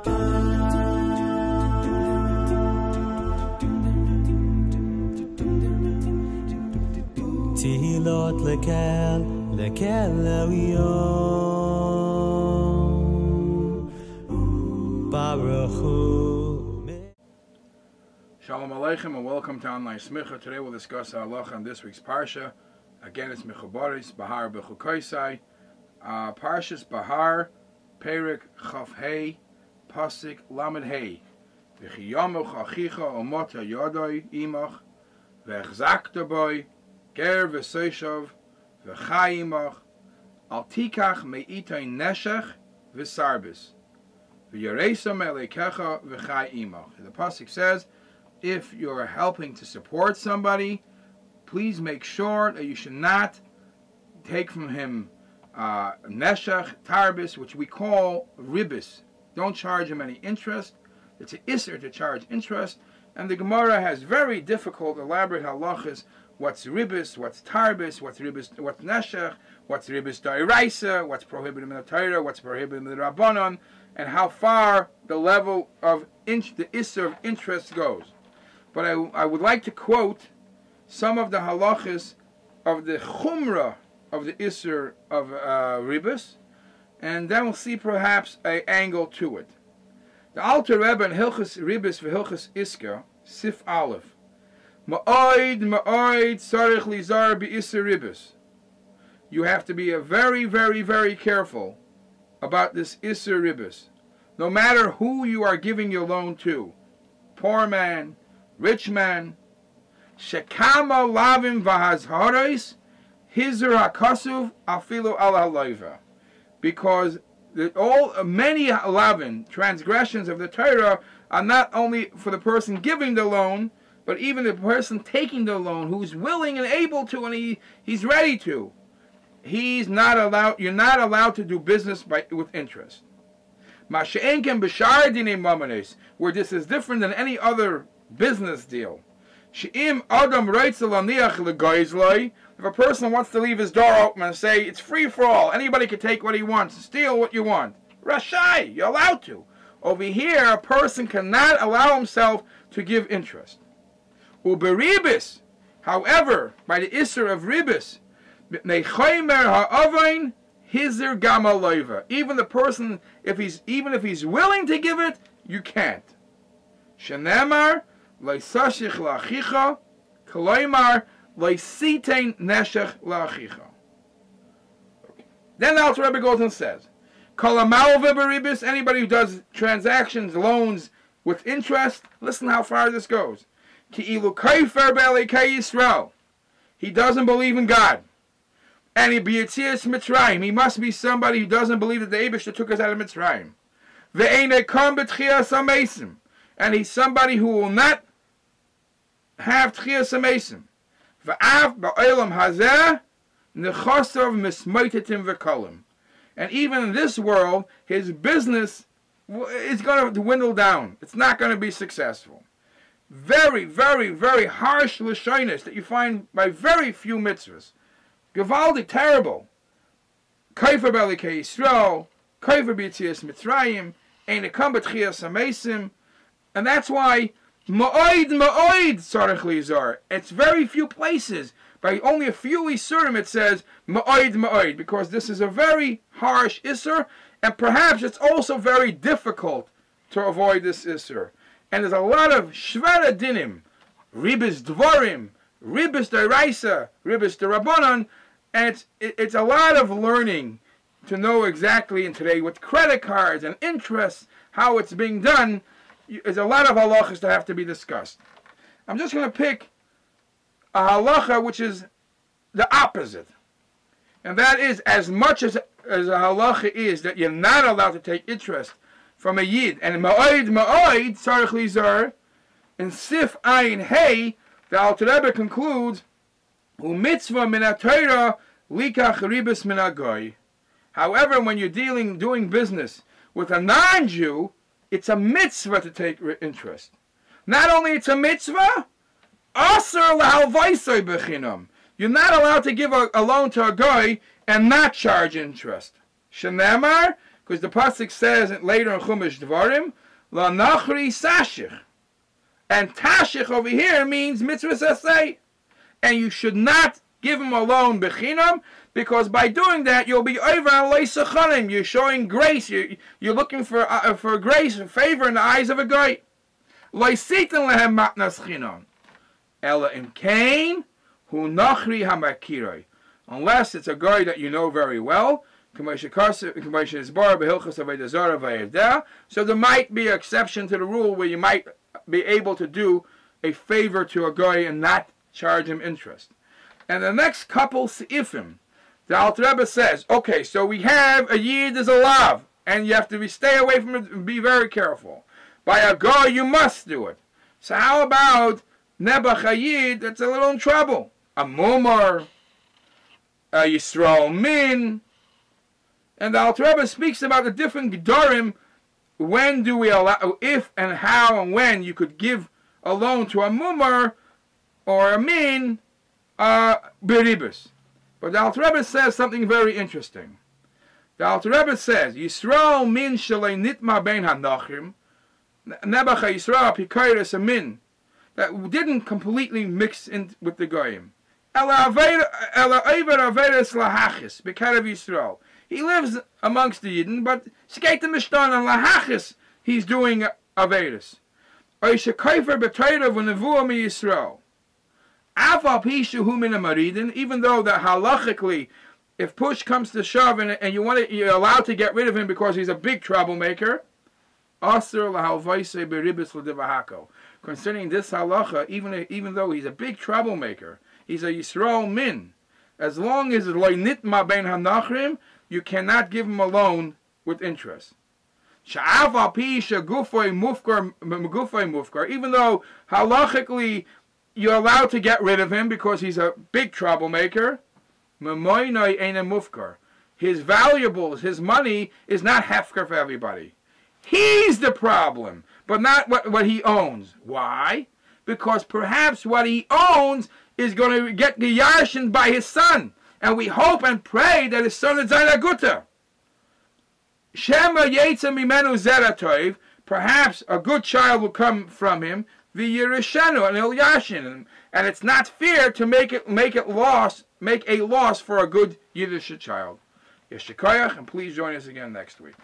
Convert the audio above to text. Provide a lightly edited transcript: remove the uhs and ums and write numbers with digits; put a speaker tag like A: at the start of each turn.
A: Tehilot lekel Elyon Baruch Hu.
B: Shalom Aleichem and welcome to Online Smicha. Today we'll discuss the halacha on this week's Parsha. Again, it's Behar Bechukotai. Parshas Behar, Perik Chaf Hei, Pasik Lamed Hei. V'chiyamuch achicha omota yodoi imach, v'echzakta boi, ger v'seishav, v'chai imach, al tikach me'itai neshech v'sarbis, v'yaresam elekecha v'chai imach. The pasuk says, if you're helping to support somebody, please make sure that you should not take from him neshech, tarbis, which we call ribis. Don't charge him any interest. It's an isser to charge interest. And the Gemara has very difficult, elaborate halachas. What's ribis, what's tarbis, what's ribis, what's neshech, what's ribis da'iraisa, what's prohibited in the Torah, what's prohibited in the Rabbanon, and how far the level of the isser of interest goes. But I would like to quote some of the halachas of the chumrah of the isser of ribis, and then we'll see perhaps an angle to it. The Alter Rebbe in Hilchas Ribis v'Hilchas Iska, Sif Aleph, Ma'oid sarich lizar bi'isser ribis. You have to be very, very, very careful about this isser ribis. No matter who you are giving your loan to, poor man, rich man, shekama lavim v'hazharos, hizur hakasuv afilu al halayva. Because many lavin, transgressions of the Torah, are not only for the person giving the loan, but even the person taking the loan, who's willing and able to, and he's ready to. He's not allowed. You're not allowed to do business with interest. Masha'enken b'shar dinei mamanes, where this is different than any other business deal. She'im adam reitzel aniach legoizloi. If a person wants to leave his door open and say, it's free for all, anybody can take what he wants, steal what you want, Rashai, you're allowed to. Over here, a person cannot allow himself to give interest. Uberibis, however, by the isser of ribis, even the person, even if he's willing to give it, you can't. Shenemar leisashich lachicha koloimar leisitein neshech lachicha. Then the Alter Rebbe goes and says, anybody who does transactions, loans with interest, listen how far this goes. He doesn't believe in God. And he must be somebody who doesn't believe that the Eibishter took us out of Mitzrayim. And he's somebody who will not have Tchias HaMesim. And even in this world, his business is going to dwindle down. It's not going to be successful. Very, very, very harsh lashonis that you find by very few mitzvahs. Gevaldi, terrible. Kaifer Belikei Yisrael, Kaifer B'Yitzias Mitzrayim, Ein Ekam B'Tchias HaMesim, and that's why Ma'oid Sarich Lizar. It's very few places. By only a few Isurim it says Ma'oid, because this is a very harsh Isur, and perhaps it's also very difficult to avoid this Isur. And there's a lot of Shvara Dinim, Ribis Dvorim, Ribis Deraisa, Ribis Derabanan, and it's a lot of learning to know exactly, and today with credit cards and interest, how it's being done. There's a lot of halachas that have to be discussed. I'm just going to pick a halacha which is the opposite. And that is, as much as a halacha is that you're not allowed to take interest from a yid, and ma'oid, sarich lizar, in Sif Ayin Hey, the Alter Rebbe concludes, Hu mitzvah min ha-Torah likach ribis min ha-goy. However, when you're doing business with a non-Jew, it's a mitzvah to take interest. Not only it's a mitzvah, asur lahalvaisoi bechinam. You're not allowed to give a loan to a guy and not charge interest. Shenemar Because the pasuk says later in Chumash Dvarim, La Nachri Sashich. And Tashich over here means mitzvah asay. And you should not give him a loan bechinam, because by doing that you'll be over on leisachanim. You're showing grace. You're looking for grace and favor in the eyes of a guy. Leisitin lehem matnas chinam. Ela im kain hu nachri hamakiroi. Unless it's a guy that you know very well. So there might be an exception to the rule where you might be able to do a favor to a guy and not charge him interest. And the next couple seifim, the Alter Rebbe says, okay, so we have a yid is a lav, and you have to stay away from it and be very careful. By a guy, you must do it. So how about Nebuch Hayid that's a little in trouble? A mumar, a Yisrael min. And the Alter Rebbe speaks about the different gedarim. When do we allow, if and how and when you could give a loan to a mumar or a min, beribus. But the Alter Rebbe says something very interesting. The Alter Rebbe says, Yisrael min shalei nitma bein hanachim, Nebuch Yisrael pikayres a min, that didn't completely mix in with the goyim. Ela eiver averes lahachis, bekarev Yisrael. He lives amongst the Yidden, but skeit the Mishtan and lahachis, he's doing averes. Oishe kaifer betayra v'nevuah mi Yisrael. Even though that halachically, if push comes to shove and you're allowed to get rid of him because he's a big troublemaker, concerning this halacha, even though he's a big troublemaker, he's a Yisrael min. As long as it's loy nitma ben hanachrim, you cannot give him a loan with interest. Even though halachically you're allowed to get rid of him because he's a big troublemaker, his valuables, his money is not hefker for everybody. He's the problem, but not what he owns. Why? Because perhaps what he owns is going to get geyarshin by his son. And we hope and pray that his son is Zainaguta. Shema Yetza Mimenu Zeratov, perhaps a good child will come from him, V'yirishenu and Ilyashin, and it's not fair to make a loss for a good Yiddish child. Yeshikoyach, and please join us again next week.